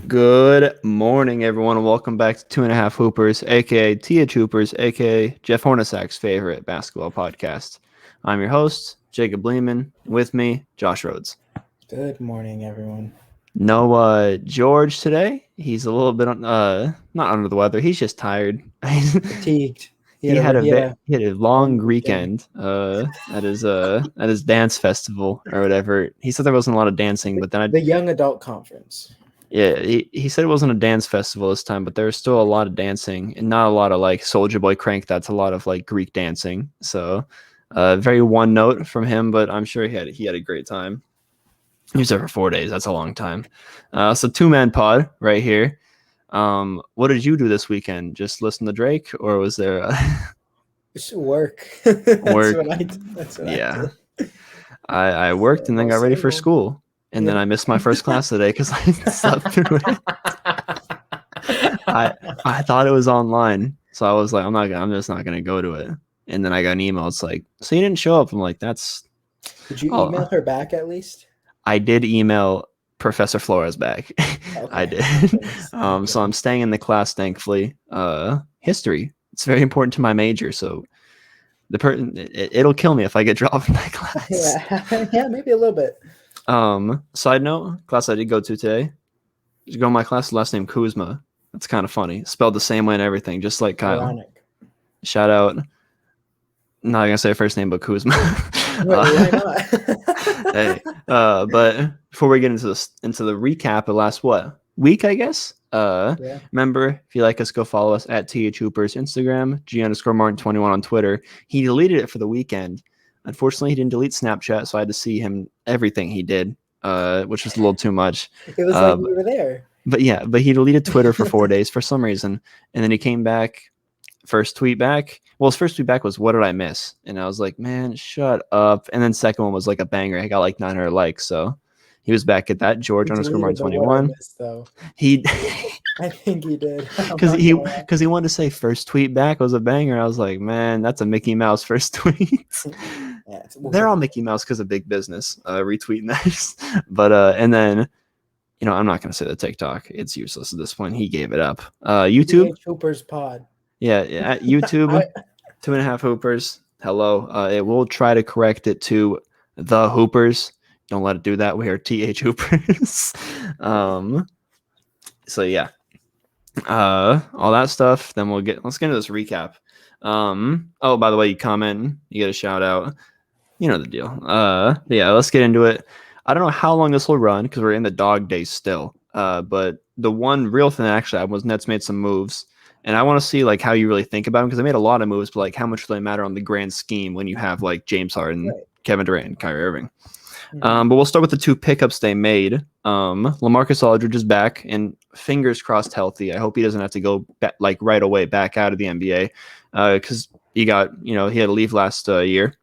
Good morning, everyone, and welcome back to Two and a Half Hoopers, aka THoopers, aka Jeff Hornacek's favorite basketball podcast. I'm your host, Jacob Lehman. With me, Josh Rhodes. Good morning, everyone. No George today. He's a little bit not under the weather. He's just tired. Fatigued. he had a He had a he had a long long weekend. weekend at his dance festival or whatever. He said there wasn't a lot of dancing, but then The young adult conference. Yeah, he said it wasn't a dance festival this time, but there was still a lot of dancing and not a lot of like Soldier Boy Crank. That's a lot of like Greek dancing. So, very one note from him, but I'm sure he had a great time. He was there for 4 days. That's a long time. So 2-man pod right here. What did you do this weekend? Just listen to Drake, or was there It's work. That's work? what I did. That's what Yeah, I did. I worked and then got ready for school, and then I missed my first class today because I slept through it. I thought it was online, so I was like, I'm just not gonna go to it. And then I got an email. It's like, so you didn't show up. I'm like, that's. Did you email her back at least? I did email Professor Flores back. Okay. I did. So I'm staying in the class, thankfully. History. It's very important to my major, so it'll kill me if I get dropped from that class. Yeah, maybe a little bit. Side note, class I did go to today. Just go to my class, last name Kuzma. That's kind of funny. Spelled the same way and everything, just like Kyle. Ironic. Shout out. Not gonna say first name, but Kuzma. Why not? Hey, but before we get into the recap of last week, I guess. Remember, if you like us, go follow us at THoopers Instagram, G_Martin21 on Twitter. He deleted it for the weekend. Unfortunately, he didn't delete Snapchat, so I had to see him everything he did, which was a little too much. It was like we were there. But he deleted Twitter for 4 days for some reason, and then he came back. First tweet back. Well, his first tweet back was, "What did I miss?" And I was like, "Man, shut up." And then second one was like a banger. I got like 900 likes, so he was back at that George_Martin21. He, I think he did because he wanted to say first tweet back was a banger. I was like, man, that's a Mickey Mouse first tweet. Yeah, they're all Mickey Mouse because of big business retweeting that. But and then. I'm not going to say the TikTok. It's useless at this point. He gave it up. YouTube. Hoopers pod. Yeah, at YouTube, 2.5 Hoopers. Hello. It will try to correct it to the Hoopers. Don't let it do that. We are TH Hoopers. So yeah. All that stuff. Then let's get into this recap. Oh, by the way, you comment, you get a shout out. You know the deal. Yeah, let's get into it. I don't know how long this will run because we're in the dog days still. But the one real thing that actually happened was Nets made some moves. And I want to see like how you really think about them because they made a lot of moves, but like how much do they matter on the grand scheme when you have like James Harden, right, Kevin Durant, and Kyrie Irving. Mm-hmm. But we'll start with the two pickups they made. LaMarcus Aldridge is back and fingers crossed healthy. I hope he doesn't have to go like right away back out of the NBA because he got he had to leave last year.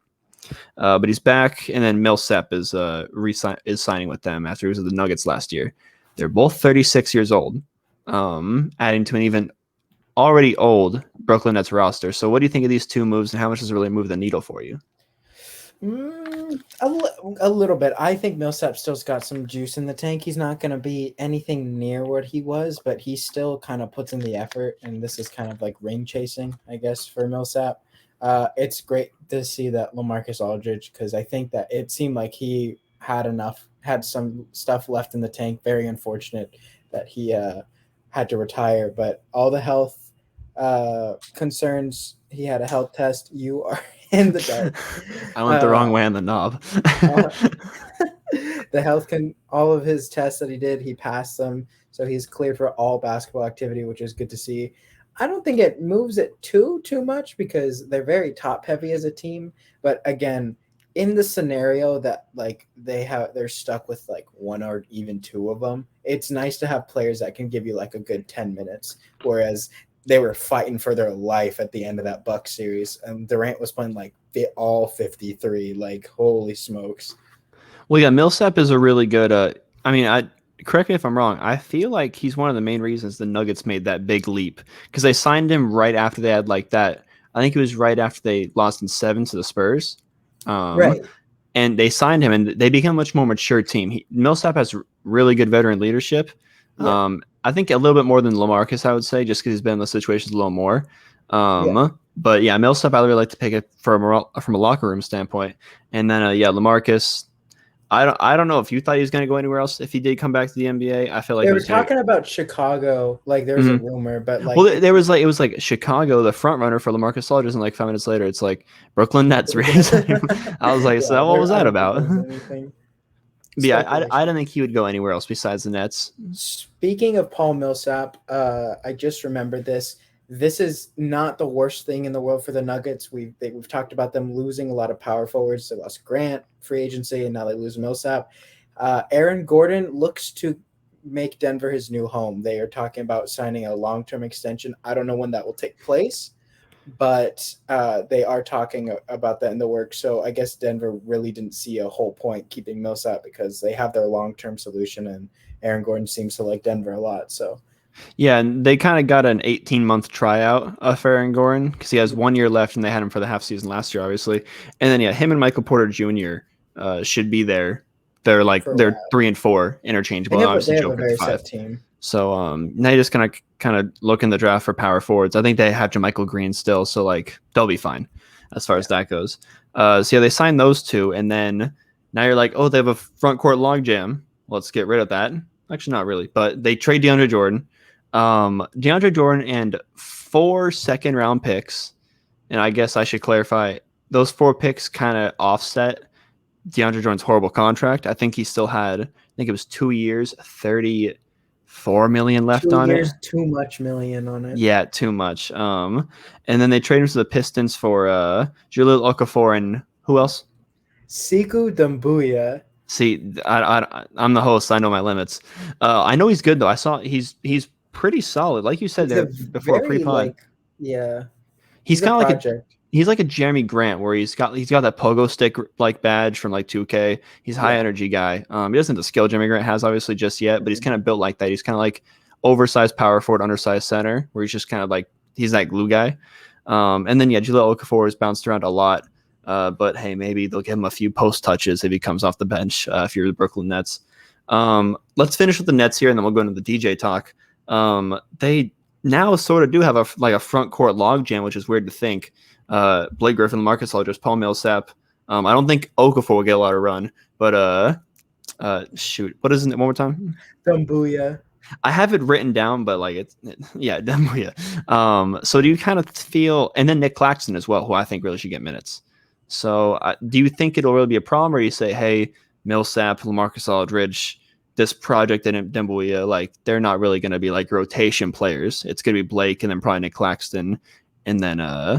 But he's back, and then Millsap is signing with them after he was at the Nuggets last year. They're both 36 years old, adding to an even already old Brooklyn Nets roster. So what do you think of these two moves, and how much does it really move the needle for you? A little bit. I think Millsap still's got some juice in the tank. He's not going to be anything near what he was, but he still kind of puts in the effort, and this is kind of like ring chasing, I guess, for Millsap. It's great to see that LaMarcus Aldridge, because I think that it seemed like he had some stuff left in the tank. Very unfortunate that he had to retire, but all the health concerns, he had a health test. You are in the dark. I went the wrong way on the knob. All of his tests that he did, he passed them, so he's cleared for all basketball activity, which is good to see. I don't think it moves it too much because they're very top heavy as a team. But again, in the scenario that like they're stuck with like one or even two of them, it's nice to have players that can give you like a good 10 minutes. Whereas they were fighting for their life at the end of that Bucks series, and Durant was playing like all 53. Like, holy smokes. Well, yeah, Millsap is a really good. Correct me if I'm wrong. I feel like he's one of the main reasons the Nuggets made that big leap because they signed him right after they had like that. I think it was right after they lost in 7 to the Spurs. Right. And they signed him, and they became a much more mature team. Millsap has really good veteran leadership. Yeah. I think a little bit more than LaMarcus, I would say, just because he's been in those situations a little more. Yeah. But yeah, Millsap, I really like to pick it from a locker room standpoint. And then yeah, LaMarcus. I don't know if you thought he was going to go anywhere else if he did come back to the NBA. I feel like They it were was going to. talking about Chicago, like there was a rumor, but Well, like there was like it was like Chicago, the front runner for LaMarcus Aldridge, and like 5 minutes later, it's like Brooklyn Nets resigning. I was like, yeah, so what was I that don't think about? there was anything But yeah, I speculation. don't think he would go anywhere else besides the Nets. Speaking of Paul Millsap, I just remembered this. This is not the worst thing in the world for the Nuggets. We've talked about them losing a lot of power forwards. They lost Grant, free agency, and now they lose Millsap. Aaron Gordon looks to make Denver his new home. They are talking about signing a long-term extension. I don't know when that will take place, but they are talking about that in the works. So I guess Denver really didn't see a whole point keeping Millsap because they have their long-term solution, and Aaron Gordon seems to like Denver a lot. So Yeah, and they kind of got an 18-month tryout of Aaron Gordon because he has 1 year left, and they had him for the half season last year, obviously. And then yeah, him and Michael Porter Jr. Should be there. for a They're while, 3 and 4 interchangeable. And they obviously, have a Joker at the very five. set team. So now you're just gonna kind of look in the draft for power forwards. I think they have JaMychal Green still, so like they'll be fine as far Yeah. as that goes. So yeah, they signed those two, and then now you're like, oh, they have a front court logjam. Let's get rid of that. Actually, not really, but they trade DeAndre Jordan, and 4 second-round picks. And I guess I should clarify those 4 picks kind of offset DeAndre Jordan's horrible contract. I think he still had, I think it was 2 years, 34 million left 2 on it. years, too much million on it. Yeah, too much. And then they traded him to the Pistons for Jahlil Okafor and who else? Siku Dambuya. See, I'm the host. I know my limits. I know he's good though. I saw he's pretty solid. Like you said He's a there before very pre-pod. yeah. He's He's a kind of like a project. he's like a Jeremy Grant where he's got that pogo stick like badge from like 2K. He's a high Yeah. energy guy. He doesn't have the skill Jeremy Grant has obviously just yet, but he's Mhm. kind of built like that. He's kind of like oversized power forward, undersized center, where he's just kind of like he's that glue guy. And then yeah, Jahlil Okafor has bounced around a lot. But hey, maybe they'll give him a few post touches if he comes off the bench if you're the Brooklyn Nets. Let's finish with the Nets here, and then we'll go into the DJ talk. They now sort of do have a front court logjam, which is weird to think. Blake Griffin, Marcus Aldridge, Paul Millsap. I don't think Okafor will get a lot of run, but shoot, what is it one more time? Dambuya. I have it written down, but like yeah, definitely. Yeah. So do you kind of feel, and then Nick Claxton as well, who I think really should get minutes. So do you think it'll really be a problem, or you say, hey, Millsap, LaMarcus Aldridge, this project and Dembuya, like they're not really going to be like rotation players. It's going to be Blake and then probably Nick Claxton, and then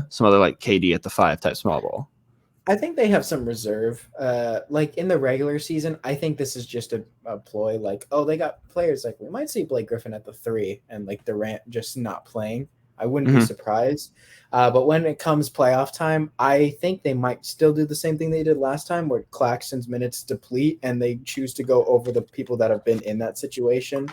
some other like KD at the 5 type small ball. I think they have some reserve. Like in the regular season, I think this is just a ploy. Like, oh, they got players. Like we might see Blake Griffin at the 3 and like Durant just not playing. I wouldn't be Mm-hmm. surprised. But when it comes playoff time, I think they might still do the same thing they did last time, where Claxton's minutes deplete and they choose to go over the people that have been in that situation.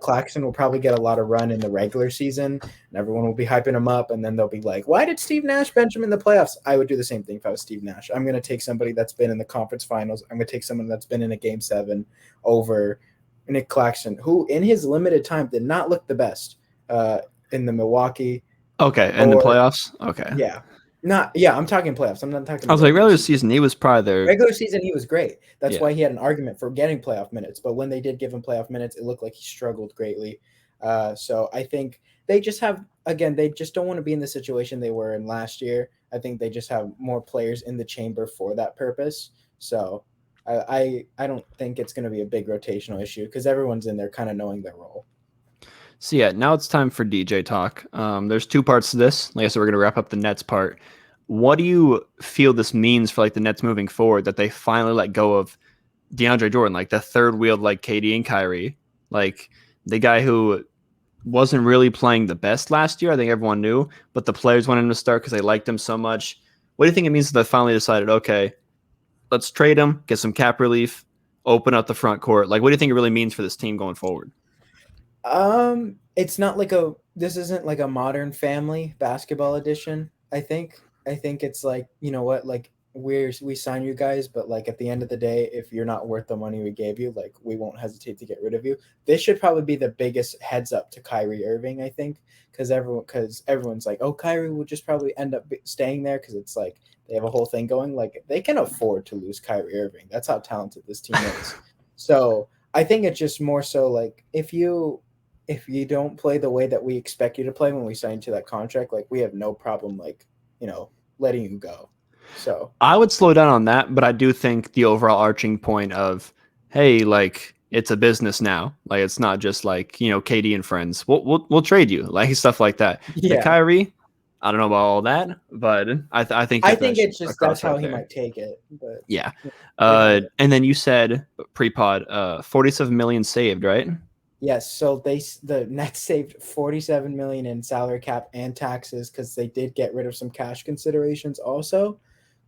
Claxton will probably get a lot of run in the regular season, and everyone will be hyping him up. And then they'll be like, "Why did Steve Nash bench him in the playoffs?" I would do the same thing if I was Steve Nash. I'm going to take somebody that's been in the conference finals. I'm going to take someone that's been in a game 7 over Nick Claxton, who in his limited time did not look the best in the Milwaukee. Okay, and the Or playoffs. Okay, yeah, not yeah. I'm talking playoffs. I'm not talking I was like regular regular season. season. He was probably their Regular season, he was great. That's yeah. why he had an argument for getting playoff minutes. But when they did give him playoff minutes, it looked like he struggled greatly. So I think they just have, again, they just don't want to be in the situation they were in last year. I think they just have more players in the chamber for that purpose. So I don't think it's going to be a big rotational issue because everyone's in there kind of knowing their role. So yeah, now it's time for DJ talk. There's 2 parts to this. Like I said, we're gonna wrap up the Nets part. What do you feel this means for like the Nets moving forward that they finally let go of DeAndre Jordan, like the third wheeled like KD and Kyrie, like the guy who wasn't really playing the best last year. I think everyone knew, but the players wanted him to start because they liked him so much. What do you think it means that they finally decided, okay, let's trade him, get some cap relief, open up the front court? Like, what do you think it really means for this team going forward? It's not like this isn't like a Modern Family basketball edition. I think it's like, you know what, like we sign you guys, but like at the end of the day, if you're not worth the money we gave you, like we won't hesitate to get rid of you. This should probably be the biggest heads up to Kyrie Irving, I think, because everyone's like, oh, Kyrie will just probably end up staying there because it's like they have a whole thing going. Like they can afford to lose Kyrie Irving. That's how talented this team is. So I think it's just more so like if you don't play the way that we expect you to play when we sign to that contract, like we have no problem like letting you go. So I would slow down on that, but I do think the overall arching point of, hey, like it's a business now. Like it's not just like KD and friends. We'll trade you, like stuff like that. The yeah, Kyrie, I don't know about all that, but I think I that think it's just that's across how right he there. might take it. But Yeah. regardless. And then you said pre-pod, 47 million saved, right? Yes, so the Nets saved 47 million in salary cap and taxes because they did get rid of some cash considerations also.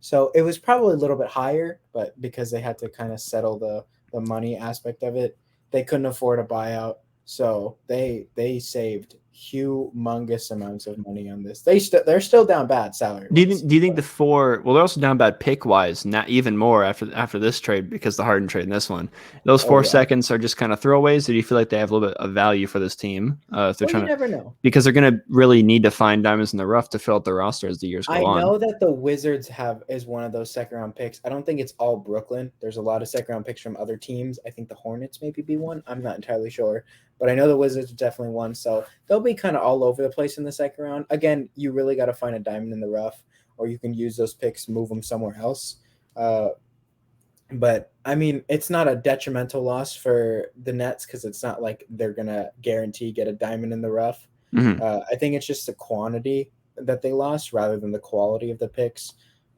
So it was probably a little bit higher, but because they had to kind of settle the money aspect of it, they couldn't afford a buyout. So they saved humongous amounts of money on this. They're still down bad salary wise. Do you think the four? Well, they're also down bad pick wise, not even more after this trade because the Harden trade and this one. Those Oh four yeah. seconds are just kind of throwaways. Or do you feel like they have a little bit of value for this team if they're Well, you trying to? never know. Because they're going to really need to find diamonds in the rough to fill out the roster as the years go I on. know that the Wizards is one of those second round picks. I don't think it's all Brooklyn. There's a lot of second round picks from other teams. I think the Hornets maybe be one. I'm not entirely sure, but I know the Wizards are definitely one. So they'll be kind of all over the place in the second round. Again, you really got to find a diamond in the rough, or you can use those picks, move them somewhere else. But I mean, it's not a detrimental loss for the Nets because it's not like they're gonna guarantee get a diamond in the rough. Mm-hmm. I think it's just the quantity that they lost rather than the quality of the picks.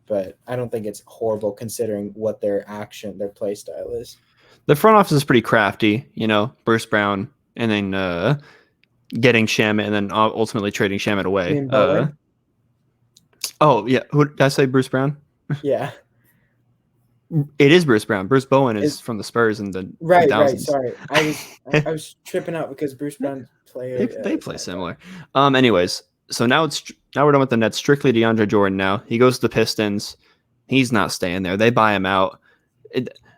But I don't think it's horrible considering what their play style is. The front office is pretty crafty, Bruce Brown, and then getting Shamit, and then ultimately trading Shamit away. You mean Bowen? Oh yeah, who did I say? Bruce Brown. Yeah. It is Bruce Brown. Bruce Bowen is from the Spurs in the right. 2000s. Right. Sorry, I was tripping out because Bruce Brown they play similar. Anyways, so now we're done with the Nets. Strictly DeAndre Jordan now. He goes to the Pistons. He's not staying there. They buy him out.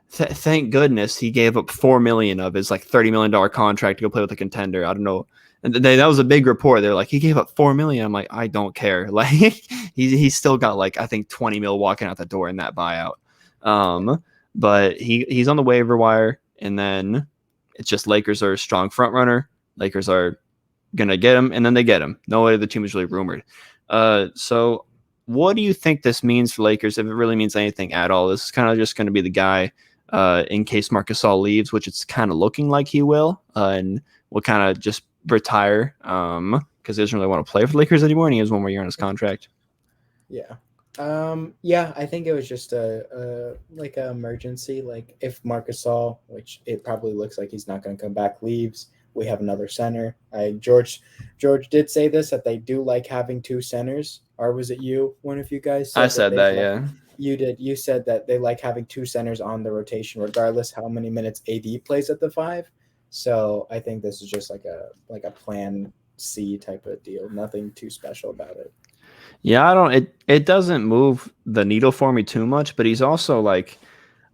Thank goodness he gave up $4 million of his like $30 million contract to go play with a contender. I don't know. And that was a big report. They're like, he gave up $4 million. I'm like, I don't care. Like he's still got like I think 20 mil walking out the door in that buyout. But he's on the waiver wire, and then it's just Lakers are a strong front runner. Lakers are gonna get him, and then they get him. No way the team is really rumored. So what do you think this means for Lakers, if it really means anything at all? This is kind of just going to be the guy in case Marc Gasol leaves, which it's kind of looking like he will, and will kind of just retire because he doesn't really want to play for the Lakers anymore, and he has one more year on his contract. Yeah. Yeah, I think it was just a like an emergency. Like if Marc Gasol, which it probably looks like he's not going to come back, leaves, we have another center. George did say this that they do like having two centers. Or was it you? One of you guys said I said that, like, yeah. You did. You said that they like having two centers on the rotation, regardless how many minutes AD plays at the 5. So I think this is just like a plan C type of deal. Nothing too special about it. Yeah, it doesn't move the needle for me too much, but he's also like,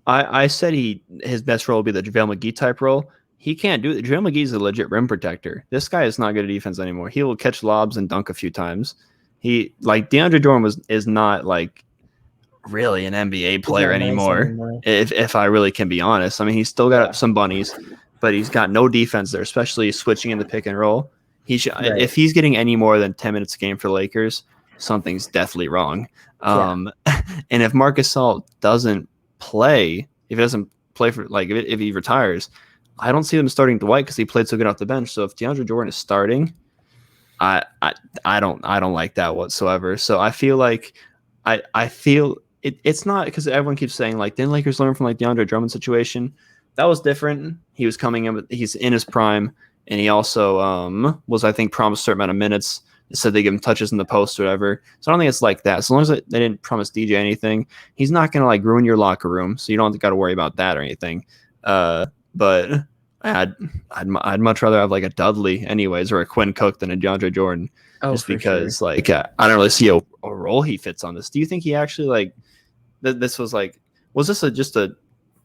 I said his best role would be the JaVale McGee type role. He can't do it. JaVale McGee is a legit rim protector. This guy is not good at defense anymore. He will catch lobs and dunk a few times. He like DeAndre Jordan is not like really an NBA player anymore. If I really can be honest, I mean he's still got some bunnies, but he's got no defense there, especially switching in the pick and roll. If he's getting any more than 10 minutes a game for Lakers, something's definitely wrong. And if Marc Gasol doesn't play, if he doesn't play for like if he retires, I don't see them starting Dwight because he played so good off the bench. So if DeAndre Jordan is starting, I don't like that whatsoever. So I feel like I feel it's not because everyone keeps saying like didn't Lakers learn from like DeAndre Drummond situation? That was different. He was coming in, he's in his prime, and he also was I think promised a certain amount of minutes. They said they give him touches in the post or whatever. So I don't think it's like that. As long as they didn't promise DJ anything, he's not gonna like ruin your locker room. So you don't got to worry about that or anything. But I'd much rather have like a Dudley anyways or a Quinn Cook than a DeAndre Jordan. Just because like I don't really see a role he fits on this. Do you think he actually like this was like, was this just a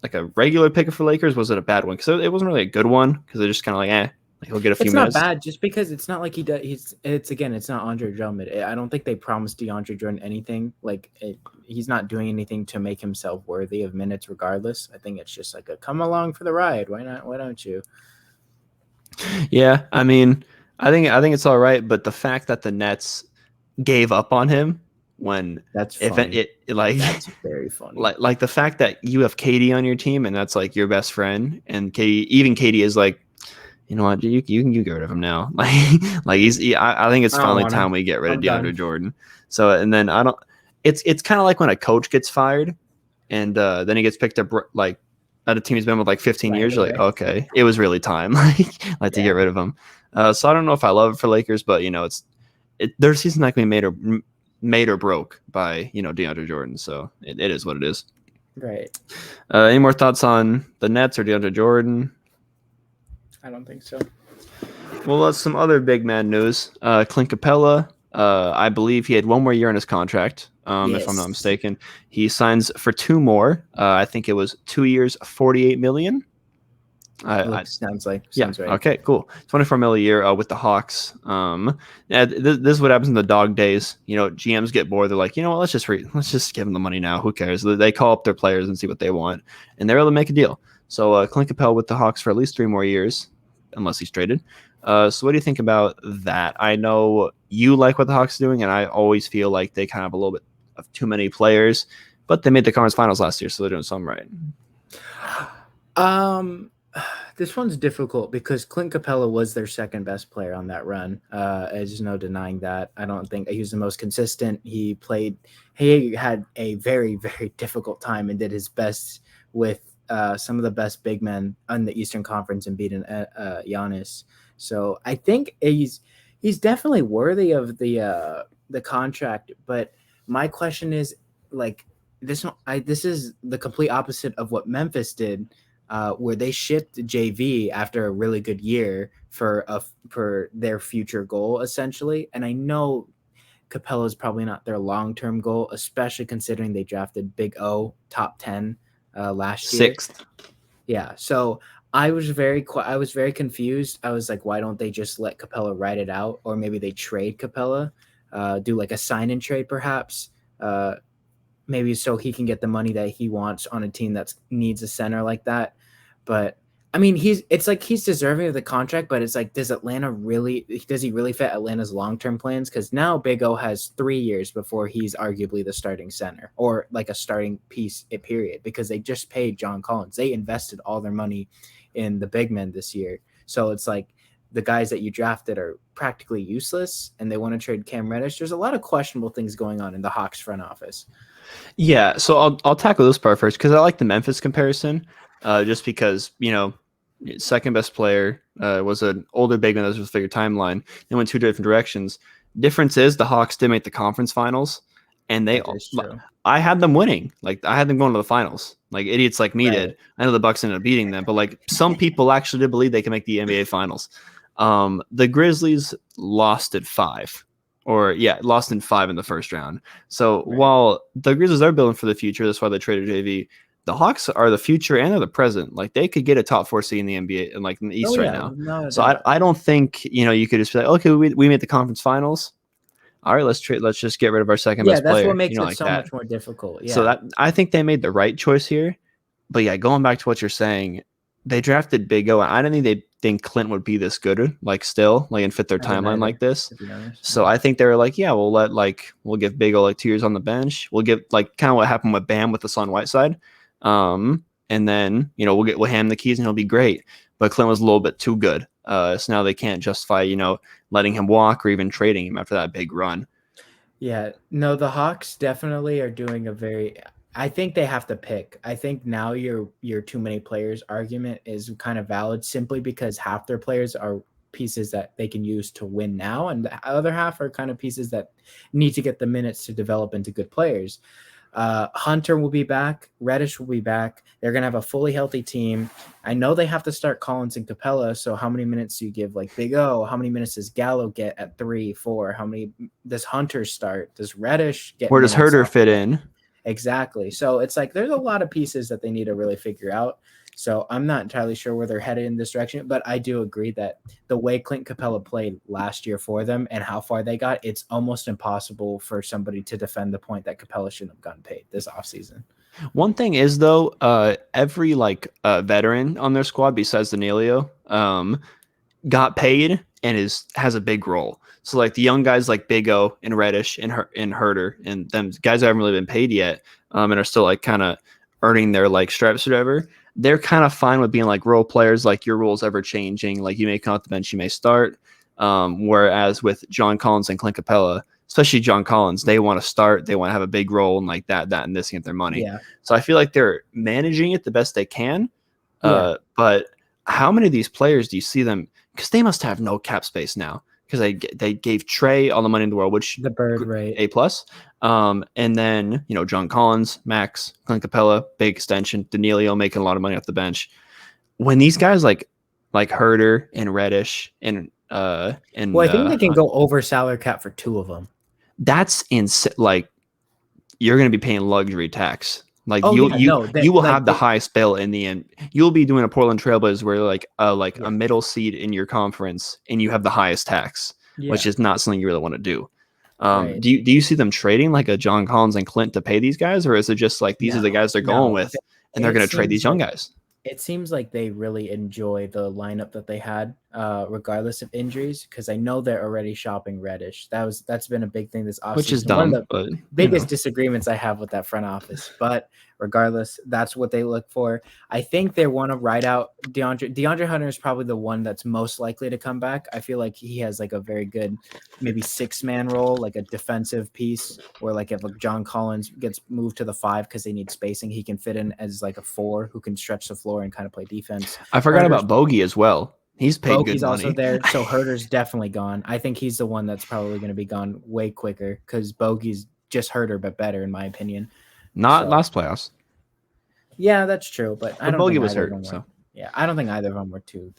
like a regular pick for Lakers? Was it a bad one? Because it wasn't really a good one because they're just kind of like, like he'll get a few It's not minutes. bad just because it's not like he does. It's not Andre Drummond. I don't think they promised DeAndre Jordan anything. He's not doing anything to make himself worthy of minutes regardless. I think it's just like a come along for the ride. Why not? Why don't you? Yeah, I mean, I think it's all right, but the fact that the Nets gave up on him when That's if funny. it like That's very funny. like the fact that you have Katie on your team and that's like your best friend, and Katie is like, you know what, you can get rid of him now. Like I think it's I don't finally want time him. we get rid of I'm DeAndre done. Jordan. So and then I don't. It's kind of like when a coach gets fired and then he gets picked up like at a team he's been with like 15 Right years. You're like, away. okay, it was really time like to Yeah. get rid of him. So I don't know if I love it for Lakers, but you know, their season not going to be made or broke by DeAndre Jordan. So it is what it is. Right. Any more thoughts on the Nets or DeAndre Jordan? I don't think so. Well, that's some other big man news. Clint Capela, I believe he had one more year on his contract, if I'm not Yes. mistaken. He signs for 2 more. I think it was 2 years, 48 million. Sounds Yeah. right. Okay. Cool. 24 mil a year with the Hawks. This is what happens in the dog days. GMs get bored. They're like, you know what? Let's just give them the money now. Who cares? They call up their players and see what they want, and they're able to make a deal. So Clint Capela with the Hawks for at least 3 more years, unless he's traded. So what do you think about that? I know you like what the Hawks are doing, and I always feel like they kind of have a little bit of too many players, but they made the conference finals last year, so they're doing something right. This one's difficult because Clint Capela was their second best player on that run. There's no denying that. I don't think he was the most consistent. He had a very, very difficult time and did his best with some of the best big men on the Eastern Conference and beating Giannis. So I think he's definitely worthy of the contract. But my question is like this is the complete opposite of what Memphis did. Where they shipped JV after a really good year for their future goal, essentially. And I know Capela is probably not their long-term goal, especially considering they drafted Big O top 10 last year. 6th. Yeah, so I was very confused. I was like, why don't they just let Capela ride it out, or maybe they trade Capela, do like a sign-in trade perhaps. Maybe so he can get the money that he wants on a team that needs a center like that. But I mean, it's like he's deserving of the contract, but it's like, does he really fit Atlanta's long-term plans? Because now Big O has 3 years before he's arguably the starting center or like a starting piece, period, because they just paid John Collins. They invested all their money in the big men this year. So it's like the guys that you drafted are practically useless and they want to trade Cam Reddish. There's a lot of questionable things going on in the Hawks front office. Yeah, so I'll tackle this part first because I like the Memphis comparison, just because second best player was an older big man that was figure timeline. They went 2 different directions. Difference is the Hawks did make the conference finals, and I had them winning. Like I had them going to the finals. Like idiots like me did. I know the Bucks ended up beating them, but like some people actually did believe they could make the NBA finals. The Grizzlies lost at 5. Lost in 5 in the first round. So while the Grizzlies are building for the future, that's why they traded JV. The Hawks are the future and they're the present. Like they could get a top 4 seed in the NBA and like in the East right now. So I don't think you could just be like, okay, we made the conference finals. All right, let's just get rid of our second best player. Yeah, that's what makes it like so that. much more difficult. Yeah. So that I think they made the right choice here. But yeah, going back to what you're saying, they drafted Big O. I don't think they think Clint would be this good, like still, like and fit their timeline like this. So I think they were like, yeah, we'll give Big O like 2 years on the bench. We'll give like kind of what happened with Bam with the Sun Whiteside. And then we'll hand him the keys and he'll be great. But Clint was a little bit too good. So now they can't justify letting him walk or even trading him after that big run. Yeah, no, the Hawks definitely are doing I think they have to pick. I think now your too many players argument is kind of valid simply because half their players are pieces that they can use to win now, and the other half are kind of pieces that need to get the minutes to develop into good players. Hunter will be back. Reddish will be back. They're going to have a fully healthy team. I know they have to start Collins and Capela. So how many minutes do you give like Big O? How many minutes does Gallo get at 3, 4? How many does Hunter start? Does Reddish get? Where does Herter fit in? Exactly. So it's like there's a lot of pieces that they need to really figure out. So I'm not entirely sure where they're headed in this direction, but I do agree that the way Clint Capella played last year for them and how far they got, it's almost impossible for somebody to defend the point that Capella shouldn't have gotten paid this offseason. One thing is though, every veteran on their squad besides Danilo, got paid and has a big role. So like the young guys like Big O and Reddish and Herder and them guys that haven't really been paid yet, and are still like kind of earning their like stripes or whatever. They're kind of fine with being like role players. Like your role's ever changing. Like you may come off the bench, you may start. Whereas with John Collins and Clint Capella, especially John Collins, they want to start. They want to have a big role and like that and this and get their money. Yeah. So I feel like they're managing it the best they can. Yeah. But how many of these players do you see them? Because they must have no cap space now. Because they gave Trey all the money in the world, which The bird rate. A plus. And then John Collins, Max, Clint Capella, big extension, Danilo making a lot of money off the bench. When these guys like Herder and Reddish and Well, I think they can go over salary cap for two of them. That's like you're going to be paying luxury tax. Like you will have the highest bill in the end. You'll be doing a Portland Trailblazers where a middle seed in your conference and you have the highest tax, which is not something you really want to do. Right. Do you see them trading like a John Collins and Clint to pay these guys, or is it just like these are the guys they're going with and they're going to trade these young guys? It seems like they really enjoy the lineup that they had, regardless of injuries, because I know they're already shopping Reddish. That's been a big thing this offseason. Which is dumb. One of the biggest disagreements I have with that front office. But regardless, that's what they look for. I think they want to ride out DeAndre Hunter is probably the one that's most likely to come back. I feel like he has like a very good, maybe 6-man role, like a defensive piece, where like if John Collins gets moved to the 5 because they need spacing, he can fit in as like a 4 who can stretch the floor and kind of play defense. I forgot about Bogey as well. He's paid good money. Also there, so Herder's definitely gone. I think he's the one that's probably going to be gone way quicker because Bogey's just Herder but better in my opinion. Not last playoffs. Yeah, that's true, but I don't Bogey think was hurt. So yeah, I don't think either of them were too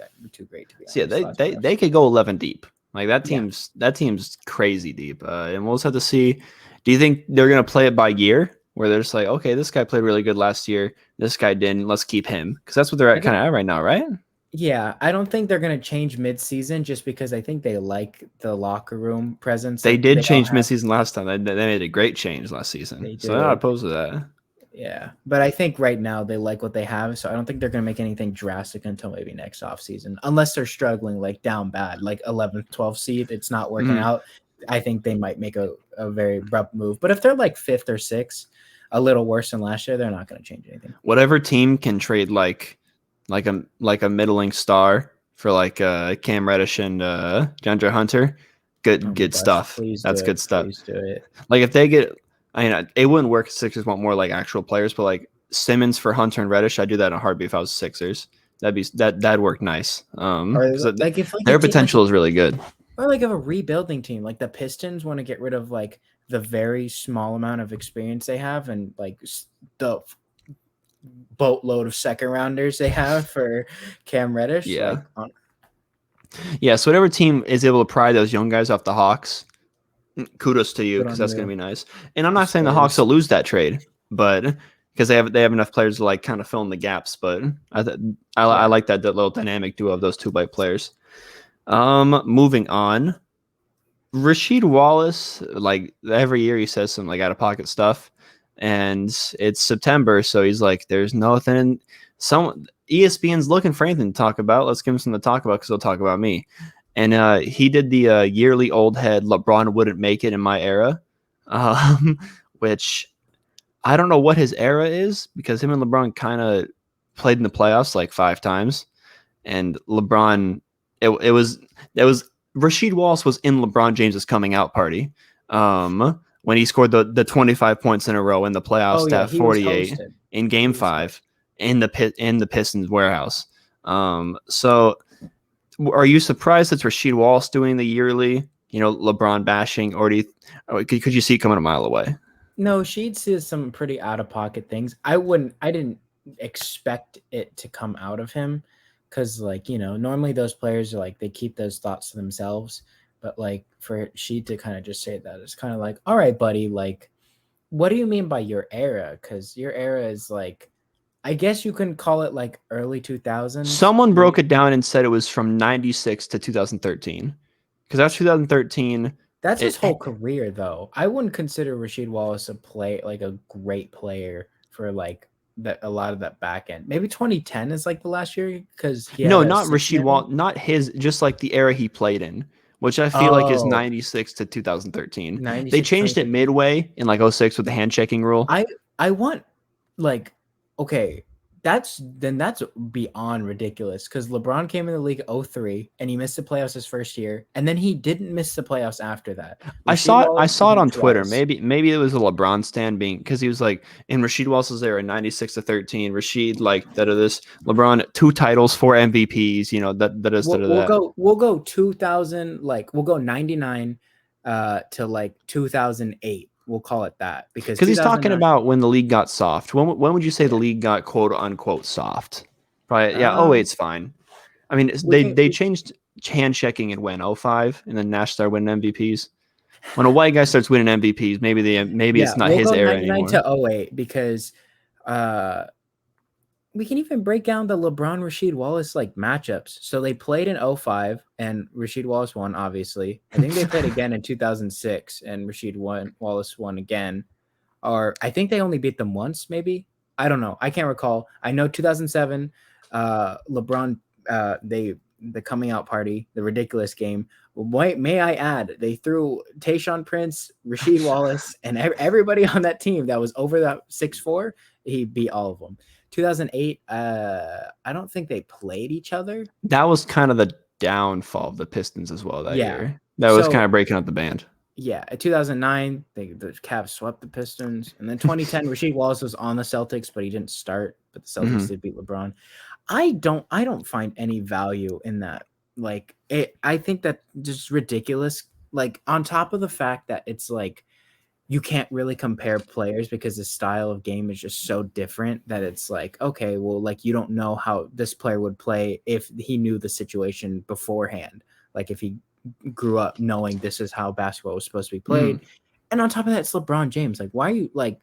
great to be honest. So yeah, they could go 11 deep. Like that team's crazy deep, and we'll just have to see. Do you think they're going to play it by year? Where they're just like, okay, this guy played really good last year. This guy didn't. Let's keep him because that's what they're kind of at right now, right? Yeah, I don't think they're going to change mid-season just because I think they like the locker room presence. They did change mid-season last time. They made a great change last season, so they're not opposed to that. Yeah, but I think right now they like what they have, so I don't think they're going to make anything drastic until maybe next offseason, unless they're struggling like down bad, like 11th, 12th seed. It's not working out. I think they might make a very abrupt move. But if they're like 5th or 6th, a little worse than last year, they're not going to change anything. Whatever team can trade like a middling star for like Cam Reddish and DeAndre Hunter, good stuff. That's good stuff. Please do it. Like if they get, I mean, it wouldn't work. Sixers want more like actual players, but like Simmons for Hunter and Reddish, I'd do that in a heartbeat if I was Sixers. That'd work nice. Their potential is really good. Or like if a rebuilding team, like the Pistons want to get rid of like the very small amount of experience they have and like the boatload of second rounders they have for Cam Reddish. Yeah. So whatever team is able to pry those young guys off the Hawks, kudos to you because that's going to be nice. And I'm not saying the Hawks will lose that trade, but because they have enough players to like kind of fill in the gaps. But I like that little dynamic duo of those two white players. Moving on, Rasheed Wallace, like every year he says some like out of pocket stuff, and it's September, so he's like, "There's nothing." ESPN's looking for anything to talk about. Let's give him something to talk about because they'll talk about me. And he did the yearly old head. LeBron wouldn't make it in my era, which I don't know what his era is because him and LeBron kind of played in the playoffs like 5 times, and LeBron. It was Rasheed Wallace was in LeBron James's coming out party when he scored the 25 points in a row in the playoffs at 48 in Game 5 in the Pistons warehouse. So are you surprised that Rasheed Wallace doing the yearly LeBron bashing, or could you see it coming a mile away? No, Sheed says some pretty out of pocket things. I didn't expect it to come out of him. Because, normally those players are like, they keep those thoughts to themselves. But, like, for Sheed to kind of just say that, it's kind of like, all right, buddy, like, what do you mean by your era? Because your era is like, I guess you can call it like early 2000s. Someone broke it down and said it was from 96 to 2013. Because after 2013, That's his it whole career, though. I wouldn't consider Rasheed Wallace a great player for like that a lot of that back end. Maybe 2010 is like the last year because he had no, a not Rasheed 6-man Wallace, rule. not his, just like the era he played in, which I feel like is Oh, 96 to 2013. They 96, changed it 2013. midway in like '06 with the hand checking rule. I want like okay, that's beyond ridiculous because LeBron came in the league 03 and he missed the playoffs his first year, and then he didn't miss the playoffs after that. Rasheed I Wallace saw did it it on Twitter. twice. Maybe it was a LeBron stand being because he was like in Rasheed Wallace's era, 96 to 13. Rasheed like that of this. LeBron 2 titles, 4 MVPs. You know that is that of that. We'll go 2000, like we'll go 99 to like 2008. We'll call it that because Because he's talking 2009 about when the league got soft. When would you say the yeah. league got quote unquote soft? Probably yeah. Oh, Um it's fine. I mean we can they changed hand checking and when 05 and then Nash started winning MVPs. When a white guy starts winning MVPs, maybe yeah, it's not we'll his go era 99 anymore. to 08 because uh we can even break down the LeBron Rasheed Wallace like matchups. So they played in 05 and Rasheed Wallace won, obviously. I think they played again in 2006 and Wallace won again. Or I think they only beat them once, maybe. I don't know. I can't recall. I know 2007, LeBron, the coming out party, the ridiculous game. May I add, they threw Tayshaun Prince, Rasheed Wallace, and everybody on that team that was over that 6'4". He beat all of them. 2008, I don't think they played each other. That was kind of the downfall of the Pistons as well that Yeah. year. That was kind So of breaking up the band. yeah, 2009, the Cavs swept the Pistons, and then 2010, Rasheed Wallace was on the Celtics, but he didn't start. But the Celtics Mm-hmm. did beat LeBron. I don't find any value in that. Like I think that just ridiculous. Like on top of the fact that it's like you can't really compare players because the style of game is just so different that it's like okay, well, like you don't know how this player would play if he knew the situation beforehand. Like if he grew up knowing this is how basketball was supposed to be Mm-hmm. played. And on top of that, it's LeBron James. Like, why are you like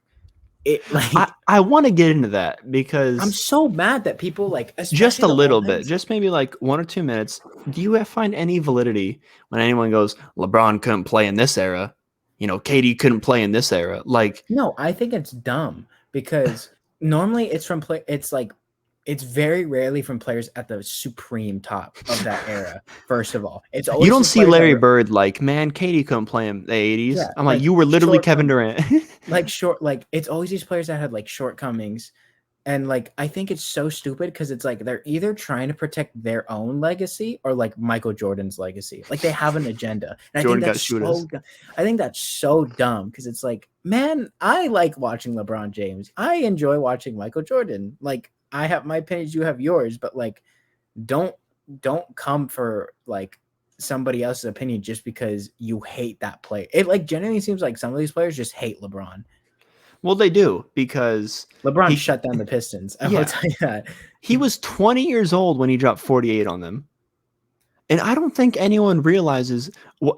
it? Like, I want to get into that I'm because so mad that people like, just especially a the little bit, Olympics. just maybe like 1 or 2 minutes. Do you find any validity when anyone goes, LeBron couldn't play in this era? You know, KD couldn't play in this era. Like, No, I think it's dumb because normally it's from play. It's like it's very rarely from players at the supreme top of that era. First of all, it's you always don't just see players that Larry were Bird like, man, KD couldn't play in the 80s. yeah, I'm like, like you were literally Kevin shortcomings, Durant. like it's always these players that had like shortcomings. And like I think it's so stupid because it's like they're either trying to protect their own legacy or like Michael Jordan's legacy. Like they have an agenda. And I think Jordan got that's shooters. I think that's so dumb because it's like, man, I like watching LeBron James. I enjoy watching Michael Jordan. Like I have my opinions, you have yours, but like don't don't come for like somebody else's opinion just because you hate that player. It like genuinely seems like some of these players just hate LeBron. Well, they do because LeBron he, shut down the Pistons. I will yeah, tell you that. he was 20 years old when he dropped 48 on them. And I don't think anyone realizes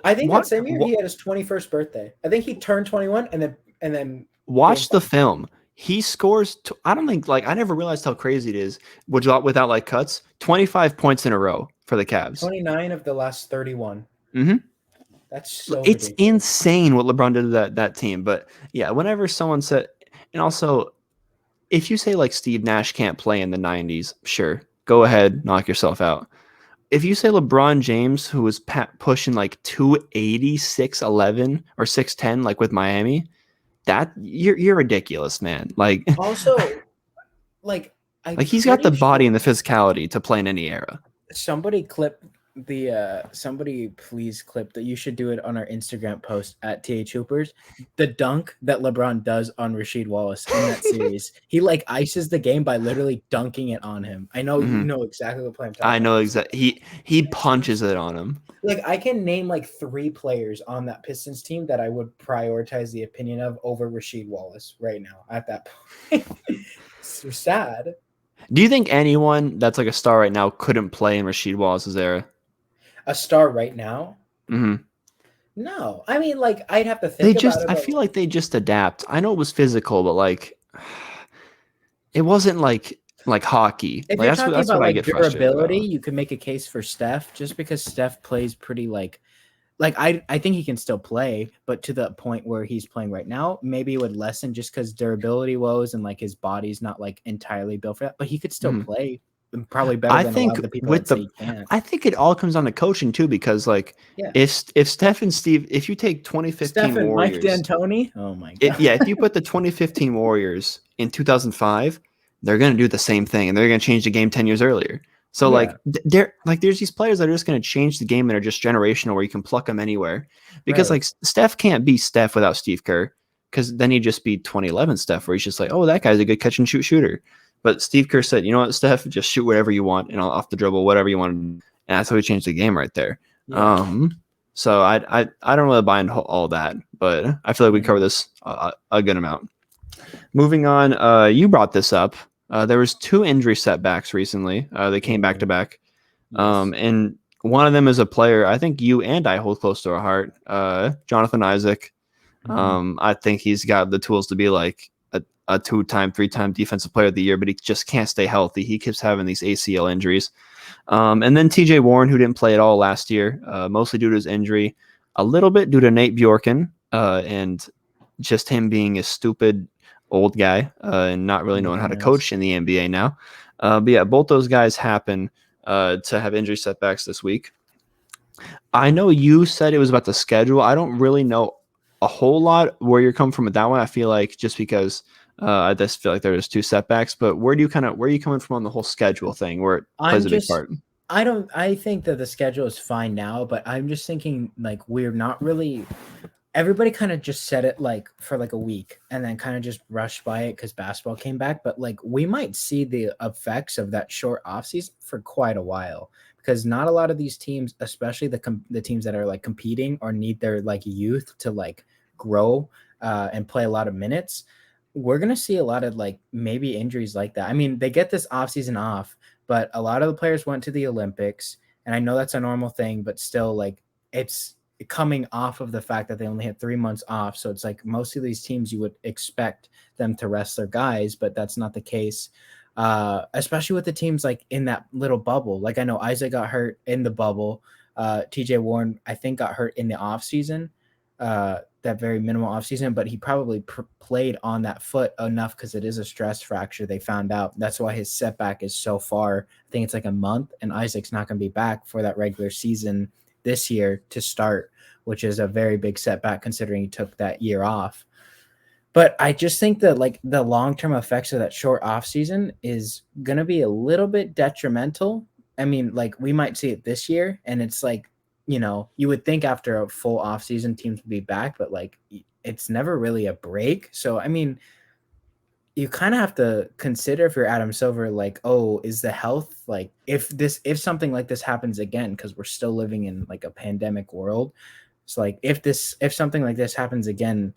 I think that same year what he had his 21st birthday. I think he turned 21 and then game watch the 5. film. He scores. I don't think like I never realized how crazy it is without like cuts. 25 points in a row for the Cavs. 29 of the last 31. Mm-hmm. That's so It's ridiculous. insane what LeBron did to that team. But yeah, whenever someone said, and also if you say like Steve Nash can't play in the 90s, sure, go ahead, knock yourself out. If you say LeBron James, who was pushing like 280, 6'11 or 6'10, like with Miami, that you're ridiculous, man. Like, Also, like I'm like he's got the pretty body sure and the physicality to play in any era. somebody clip the somebody please clip that. You should do it on our Instagram post at THoopers. The dunk that LeBron does on Rasheed Wallace in that series. He like ices the game by literally dunking it on him. I know you Mm-hmm. know exactly what play I'm I talking about. know It's exactly. He punches it on him. like I can name like 3 players on that Pistons team that I would prioritize the opinion of over Rasheed Wallace right now at that point. So sad. Do you think anyone that's like a star right now couldn't play in Rasheed Wallace's era? A star right now. Mm-hmm. No, I mean, like I'd have to think about it, I but feel like they just adapt. I know it was physical, but like it wasn't like hockey. if Like you're talking that's what about I like get frustrated durability, about. you can make a case for Steph just because Steph plays pretty like I think he can still play, but to the point where he's playing right now, maybe it would lessen just because durability woes and like his body's not like entirely built for that. But he could still Mhm. play, probably better I than a lot think of the people with that say the he can't. I think it all comes down to coaching too, because like Yeah, if Steph and Steve, if you take Steph 2015 and Mike Warriors, D'Antoni. Oh my god. yeah, if you put the 2015 Warriors in 2005, they're gonna do the same thing, and they're gonna change the game 10 years earlier. So Yeah, like there's these players that are just gonna change the game that are just generational, where you can pluck them anywhere. Because right, like Steph can't be Steph without Steve Kerr, because then he'd just be 2011 Steph, where he's just like, oh, that guy's a good catch and shoot shooter. But Steve Kerr said, you know what, Steph, just shoot whatever you want, and off the dribble, whatever you want, and that's how he changed the game right there. yeah. So I don't really buy into all that, but I feel like we cover Mhm. this a good amount. Moving on, you brought this up. There was two injury setbacks recently. They came back to Ooh, back, yes. and one of them is a player I think you and I hold close to our heart. Jonathan Isaac. Mhm. I think he's got the tools to be like a two-time, three-time defensive player of the year, but he just can't stay healthy. He keeps having these ACL injuries. And then TJ Warren, who didn't play at all last year, mostly due to his injury, a little bit due to Nate Bjorken, and just him being a stupid old guy and not really knowing how to Yes. coach in the NBA now. But yeah, both those guys happen to have injury setbacks this week. I know you said it was about the schedule. I don't really know a whole lot where you're coming from with that one. I feel like just because I just feel like there's two setbacks, but where are you coming from on the whole schedule thing where it plays I'm a big just part? I think that the schedule is fine now, but I'm just thinking like we're not really everybody kind of just said it like for like a week and then kind of just rushed by it because basketball came back. But like we might see the effects of that short offseason for quite a while because not a lot of these teams, especially the teams that are like competing or need their like youth to like grow and play a lot of minutes, we're gonna see a lot of like maybe injuries like that. I mean, they get this offseason off, but a lot of the players went to the Olympics, and I know that's a normal thing, but still like it's coming off of the fact that they only had 3 months off. So it's like most of these teams you would expect them to rest their guys, but that's not the case. Especially with the teams like in that little bubble. Like I know Isaac got hurt in the bubble. TJ Warren, I think, got hurt in the off season, that very minimal off season, but he probably played on that foot enough because it is a stress fracture. They found out that's why his setback is so far. I think it's like a month, and Isaac's not going to be back for that regular season this year to start, which is a very big setback considering he took that year off. But I just think that like the long-term effects of that short off season is going to be a little bit detrimental. I mean, like we might see it this year and it's like, you would think after a full off season teams would be back, but like it's never really a break. So I mean, you kind of have to consider if you're Adam Silver, like, oh, is the health like if something like this happens again, because we're still living in like a pandemic world. It's like if something like this happens again,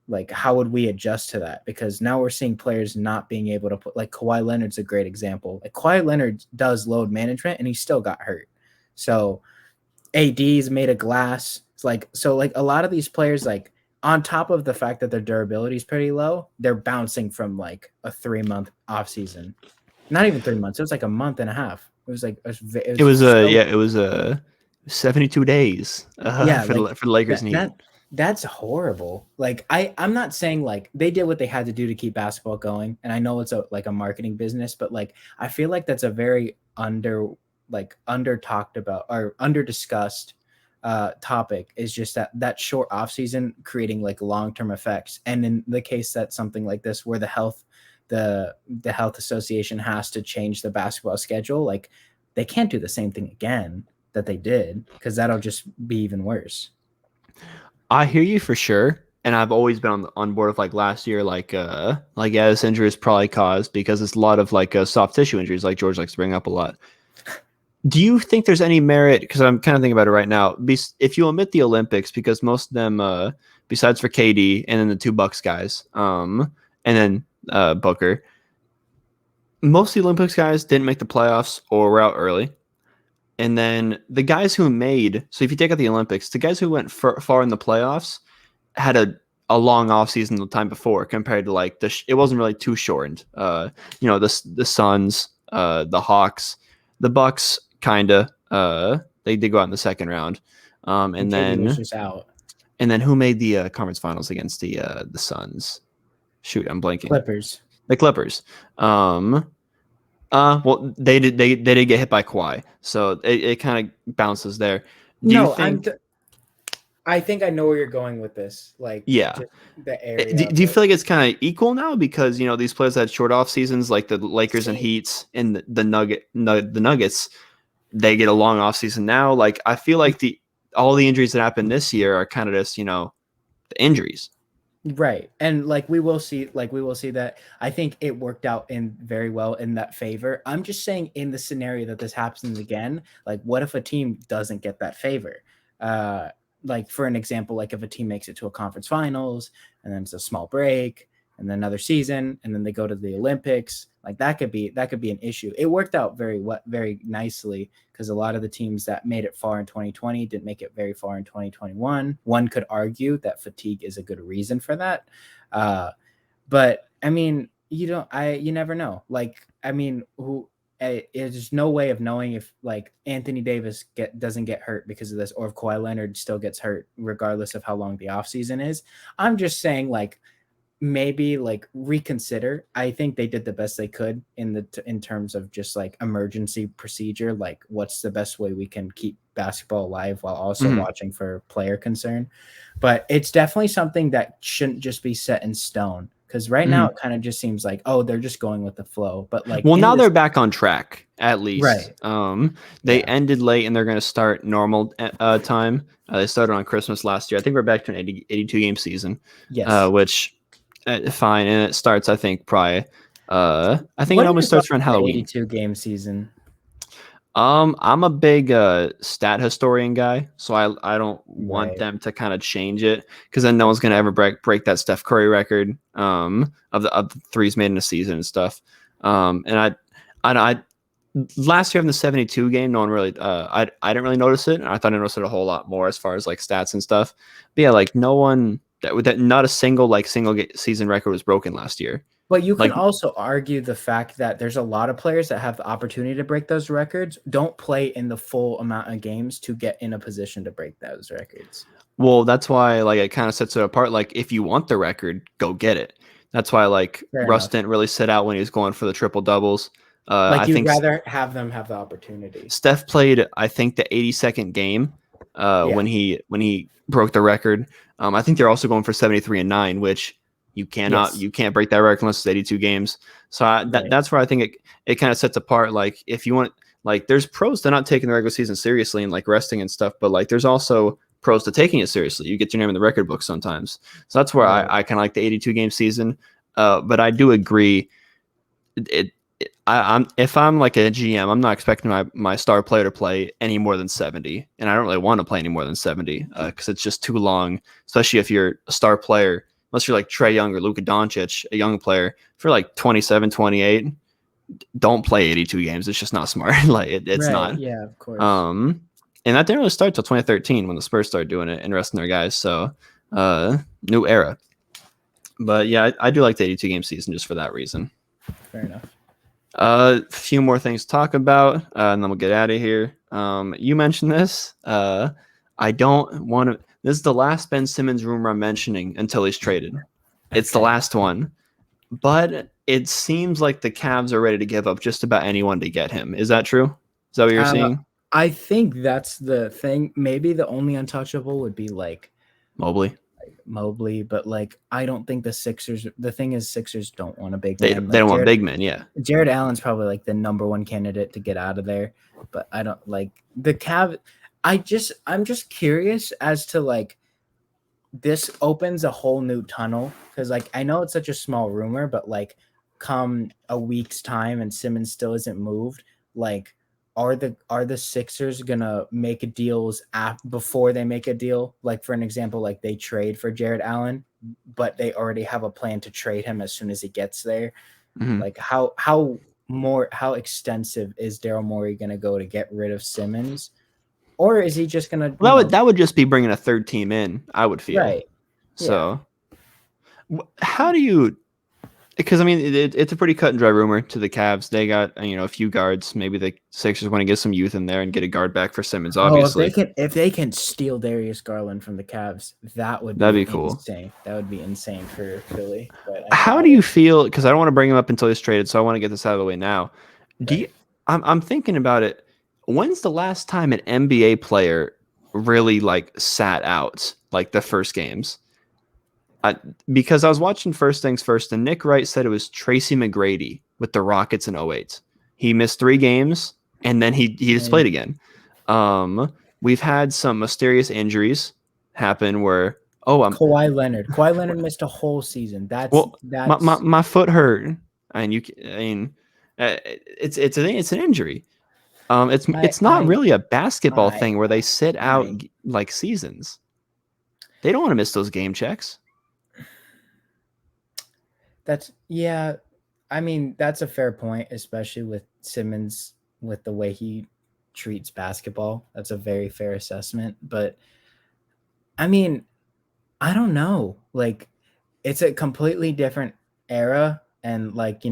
like how would we adjust to that? Because now we're seeing players not being able to put like Kawhi Leonard's a great example. Like Kawhi Leonard does load management and he still got hurt. So AD's made of glass. It's like so like a lot of these players like on top of the fact that their durability is pretty low, they're bouncing from like a 3 month off season. Not even 3 months. It was like a month and a half. It was like it It was was so 72 days yeah, like for the Lakers that need. that that's horrible. Like I'm not saying like they did what they had to do to keep basketball going, and I know it's a like a marketing business, but like I feel like that's a very under talked about or under discussed topic is just that short off season creating like long-term effects. And in the case that something like this where the health association has to change the basketball schedule, like they can't do the same thing again that they did because that'll just be even worse. I hear you for sure, and I've always been on board with like last year, like yeah, this injury is probably caused because it's a lot of like soft tissue injuries, like George likes to bring up a lot. Do you think there's any merit? Because I'm kind of thinking about it right now. If you omit the Olympics, because most of them, besides for KD and then the two Bucks guys, and then Booker, most of the Olympics guys didn't make the playoffs or were out early. And then the guys who made, so if you take out the Olympics, the guys who went far in the playoffs had a long offseason the time before compared to like it wasn't really too shortened. The Suns, the Hawks, the Bucks kind of they did go out in the second round. And KD was just out. And then who made the conference finals against the Suns? Shoot, I'm blanking. Clippers. The Clippers. Well, they did get hit by Kawhi, so it kind of bounces there. I think I know where you're going with this. Like, yeah, just the area. Do you feel like it's kind of equal now because these players had short off seasons, like the Lakers and Heats and the Nuggets, they get a long off season now. Like I feel like all the injuries that happened this year are kind of just the injuries. Right. And we will see that. I think it worked out very well in that favor. I'm just saying in the scenario that this happens again, like what if a team doesn't get that favor? Like for an example, like if a team makes it to a conference finals and then it's a small break and then another season and then they go to the Olympics, like that could be an issue. It worked out very nicely because a lot of the teams that made it far in 2020 didn't make it very far in 2021. One could argue that fatigue is a good reason for that. But I mean, you never know. Like, I mean, there's no way of knowing if like Anthony Davis doesn't get hurt because of this, or if Kawhi Leonard still gets hurt, regardless of how long the offseason is. I'm just saying, like, maybe like reconsider. I think they did the best they could in terms of just like emergency procedure. Like, what's the best way we can keep basketball alive while also watching for player concern? But it's definitely something that shouldn't just be set in stone. Because right now it kind of just seems like, oh, they're just going with the flow. But like, well, now they're back on track at least. Right. They ended late and they're going to start normal time. They started on Christmas last year. I think we're back to an 82 game season. Yes. Which fine, and it starts. I think probably. I think it almost starts around Halloween. 82 game season. I'm a big stat historian guy, so I don't want them to kind of change it because then no one's gonna ever break that Steph Curry record of the threes made in a season and stuff. And I last year in the 72 game, no one really I didn't really notice it. I thought I noticed it a whole lot more as far as like stats and stuff. But yeah, like no one that not a single season record was broken last year. But you can also argue the fact that there's a lot of players that have the opportunity to break those records, don't play in the full amount of games to get in a position to break those records. Well, that's why like it kind of sets it apart. Like if you want the record, go get it. That's why like Russ didn't really sit out when he was going for the triple doubles. You'd rather have them have the opportunity. Steph played, I think, the 82nd game when he broke the record. I think they're also going for 73-9, which you can't break that record unless it's 82 games. So that's where I think it kind of sets apart. Like if you want, like there's pros to not taking the regular season seriously and like resting and stuff, but like there's also pros to taking it seriously. You get your name in the record book sometimes. So that's where I kind of like the 82 game season. But I do agree. If I'm like a GM, I'm not expecting my star player to play any more than 70, and I don't really want to play any more than 70 because it's just too long, especially if you're a star player. Unless you're like Trae Young or Luka Doncic, a young player, if you're like 27, 28, don't play 82 games. It's just not smart. Like it's not. Yeah, of course. And that didn't really start till 2013 when the Spurs started doing it and resting their guys. So new era. But yeah, I do like the 82 game season just for that reason. Fair enough. A few more things to talk about, and then we'll get out of here. You mentioned this. I don't want to. This is the last Ben Simmons rumor I'm mentioning until he's traded. It's the last one. But it seems like the Cavs are ready to give up just about anyone to get him. Is that true? Is that what you're seeing? I think that's the thing. Maybe the only untouchable would be like Mobley, but like I don't think the Sixers. The thing is, Sixers don't want a big man. They don't want big men. Yeah, Jared Allen's probably like the number one candidate to get out of there, but I don't like the Cavs. I'm just curious as to like this opens a whole new tunnel because like I know it's such a small rumor, but like come a week's time and Simmons still isn't moved, like are the Sixers gonna make deals before they make a deal? Like for an example, like they trade for Jared Allen, but they already have a plan to trade him as soon as he gets there. Mm-hmm. Like how how extensive is Daryl Morey going to go to get rid of Simmons, or is he just going to, Well, that would just be bringing a third team in, I would feel. right? So, how do you? Because I mean, it's a pretty cut and dry rumor to the Cavs. They got a few guards. Maybe the Sixers want to get some youth in there and get a guard back for Simmons. Obviously, if they can steal Darius Garland from the Cavs, that'd be cool. Insane. That would be insane for Philly. But how do you feel? Because I don't want to bring him up until he's traded, so I want to get this out of the way now. I'm thinking about it. When's the last time an NBA player really like sat out like the first games? Because I was watching First Things First, and Nick Wright said it was Tracy McGrady with the Rockets in 08. He missed 3 games, and then he just played again. We've had some mysterious injuries happen where Kawhi Leonard missed a whole season. That's my foot hurt, and it's an injury. It's not really a basketball thing where they sit out like seasons. They don't want to miss those game checks. I mean, that's a fair point, especially with Simmons, with the way he treats basketball. That's a very fair assessment. But I mean, I don't know. Like, it's a completely different era. And like,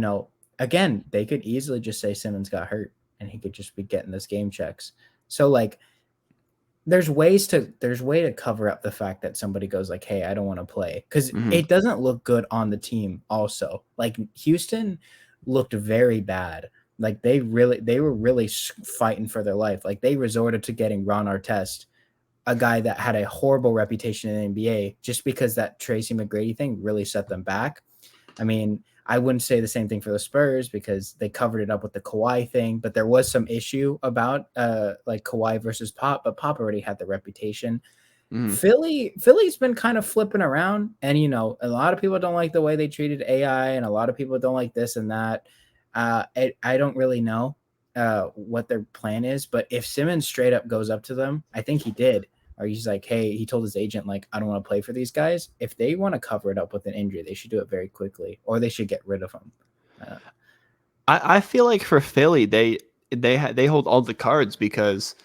again, they could easily just say Simmons got hurt and he could just be getting those game checks. So like, there's way to cover up the fact that somebody goes like, hey, I don't want to play, because it doesn't look good on the team. Also, like, Houston looked very bad. Like, they were really fighting for their life. Like, they resorted to getting Ron Artest, a guy that had a horrible reputation in the NBA, just because that Tracy McGrady thing really set them back. I mean, I wouldn't say the same thing for the Spurs because they covered it up with the Kawhi thing, but there was some issue about like Kawhi versus Pop, but Pop already had the reputation. Philly's been kind of flipping around, and a lot of people don't like the way they treated AI, and a lot of people don't like this and that. I don't really know what their plan is, but if Simmons straight up goes up to them, I think he did, or he's like, hey, he told his agent, like, I don't want to play for these guys. If they want to cover it up with an injury, they should do it very quickly, or they should get rid of him. I feel like for Philly, they hold all the cards because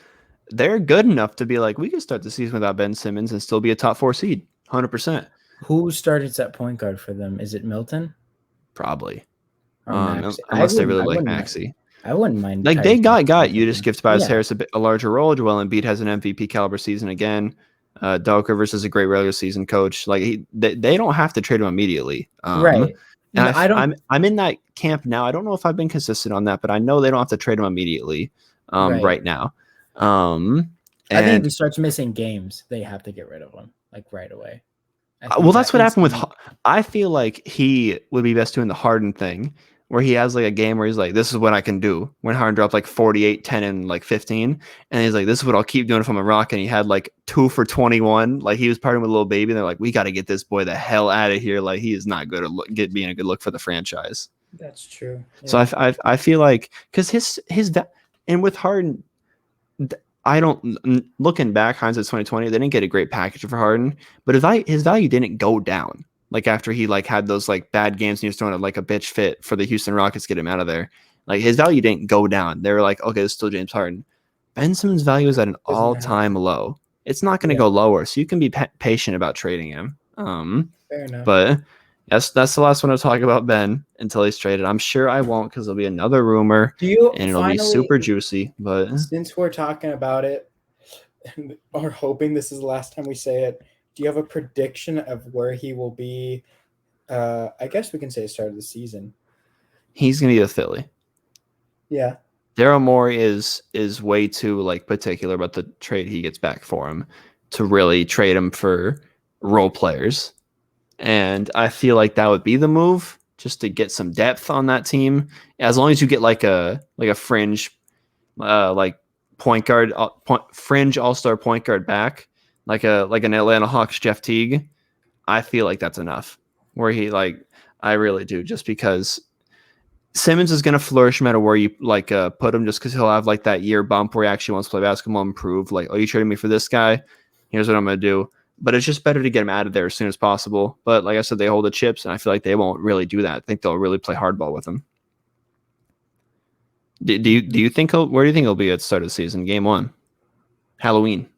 they're good enough to be like, we can start the season without Ben Simmons and still be a top 4 seed, 100%. Who started at point guard for them? Is it Milton? Probably. Unless they really like Maxey. I wouldn't mind. Like, they got you just give Tobias Harris a larger role. Joel Embiid has an MVP caliber season again. Doc Rivers is a great regular season coach. Like, they don't have to trade him immediately. Right. And I'm in that camp now. I don't know if I've been consistent on that, but I know they don't have to trade him immediately right now. I think if he starts missing games, they have to get rid of him like right away. Well, that's what happened with. I feel like he would be best doing the Harden thing, where he has like a game where he's like, this is what I can do. When Harden dropped like 48, 10, and like 15, and he's like, this is what I'll keep doing if I'm a Rock. And he had like 2 for 21. Like, he was partying with a little baby. And they're like, we got to get this boy the hell out of here. Like, he is not good at being a good look for the franchise. That's true. Yeah. So I feel like, because his and with Harden, I don't, looking back, hindsight's 2020, they didn't get a great package for Harden, but his value didn't go down. Like, after he like had those like bad games and he was throwing like a bitch fit for the Houston Rockets to get him out of there, like, his value didn't go down. They were like, okay, it's still James Harden. Ben Simmons' value is at an all-time low. It's not going to go lower, so you can be patient about trading him. Fair enough. But that's the last one to talk about Ben until he's traded. I'm sure I won't, because there'll be another rumor and it'll be super juicy. But since we're talking about it and are hoping this is the last time we say it, do you have a prediction of where he will be? I guess we can say start of the season. He's gonna be with Philly. Yeah. Daryl Morey is way too like particular about the trade he gets back for him to really trade him for role players. And I feel like that would be the move, just to get some depth on that team. As long as you get like a fringe like point guard, fringe all-star point guard back, like an Atlanta Hawks Jeff Teague, I feel like that's enough. Where he I really do, just because Simmons is going to flourish no matter where you put him, just because he'll have like that year bump where he actually wants to play basketball and improve. Like, oh, you traded me for this guy, here's what I'm going to do. But it's just better to get him out of there as soon as possible. But like I said, they hold the chips, and I feel like they won't really do that. I think they'll really play hardball with him. Do you think where do you think he'll be at the start of the season? Game 1, Halloween.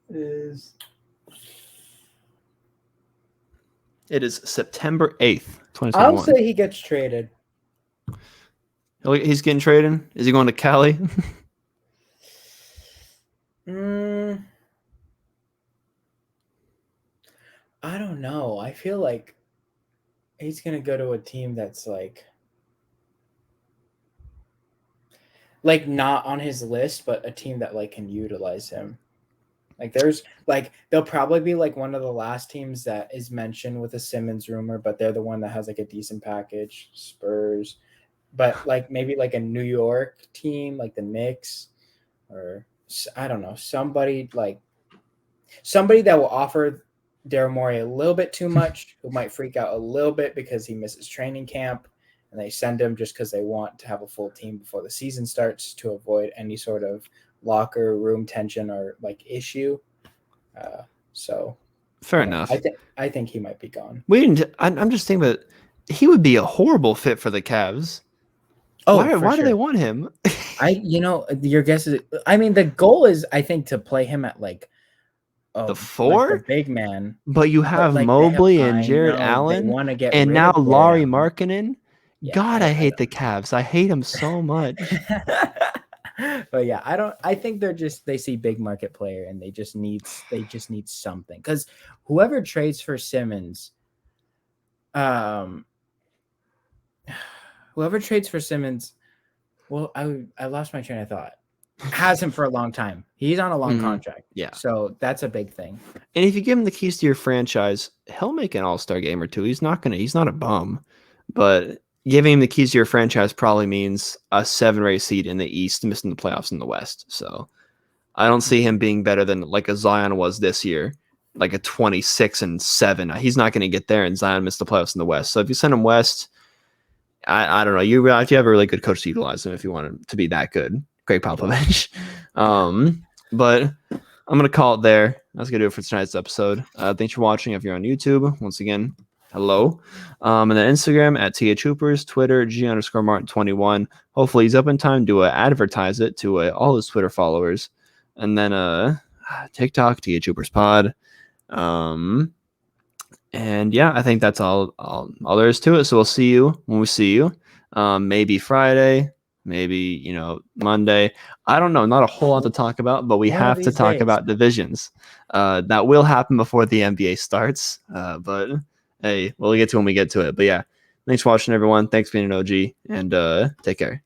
It is September 8th, 2021. I'll say he gets traded. He's getting traded. Is he going to Cali? I don't know. I feel like he's gonna go to a team that's like not on his list, but a team that like can utilize him. Like there's like they'll probably be like one of the last teams that is mentioned with a Simmons rumor, but they're the one that has like a decent package. Spurs, but like maybe like a New York team, like the Knicks, or I don't know, somebody that will offer Daryl Morey a little bit too much, who might freak out a little bit because he misses training camp, and they send him just because they want to have a full team before the season starts to avoid any sort of locker room tension or like issue. So fair enough. I think he might be gone. I'm just thinking that he would be a horrible fit for the Cavs. Oh, why do they want him? Your guess is. I mean, the goal is, I think, to play him at like the 4, like the big man. But you have Mobley and Jared Allen, and now Lauri Markkanen. Yeah, God, I hate the Cavs. I hate them so much. But yeah, I think they see big market player and they just need something, because whoever trades for Simmons, well, I lost my train of thought. Has him for a long time. He's on a long contract. Yeah. So that's a big thing. And if you give him the keys to your franchise, he'll make an all-star game or two. He's not a bum, but giving him the keys to your franchise probably means a 7 or 8 seed in the East, missing the playoffs in the West. So I don't see him being better than like a Zion was this year, like a 26-7. He's not going to get there, and Zion missed the playoffs in the West. So if you send him West, I don't know. You have a really good coach to utilize him if you want him to be that good. Greg Popovich. But I'm going to call it there. That's going to do it for tonight's episode. Thanks for watching. If you're on YouTube, once again, hello. And then Instagram at THoopers, Twitter, G_Martin21. Hopefully he's up in time to advertise it to all his Twitter followers. And then TikTok, THoopers Pod. And yeah, I think that's all there is to it. So we'll see you when we see you. Maybe Friday, maybe Monday. I don't know. Not a whole lot to talk about, but we have to talk about divisions. That will happen before the NBA starts. But hey, we'll get to it when we get to it. But yeah, thanks for watching, everyone. Thanks for being an OG, and take care.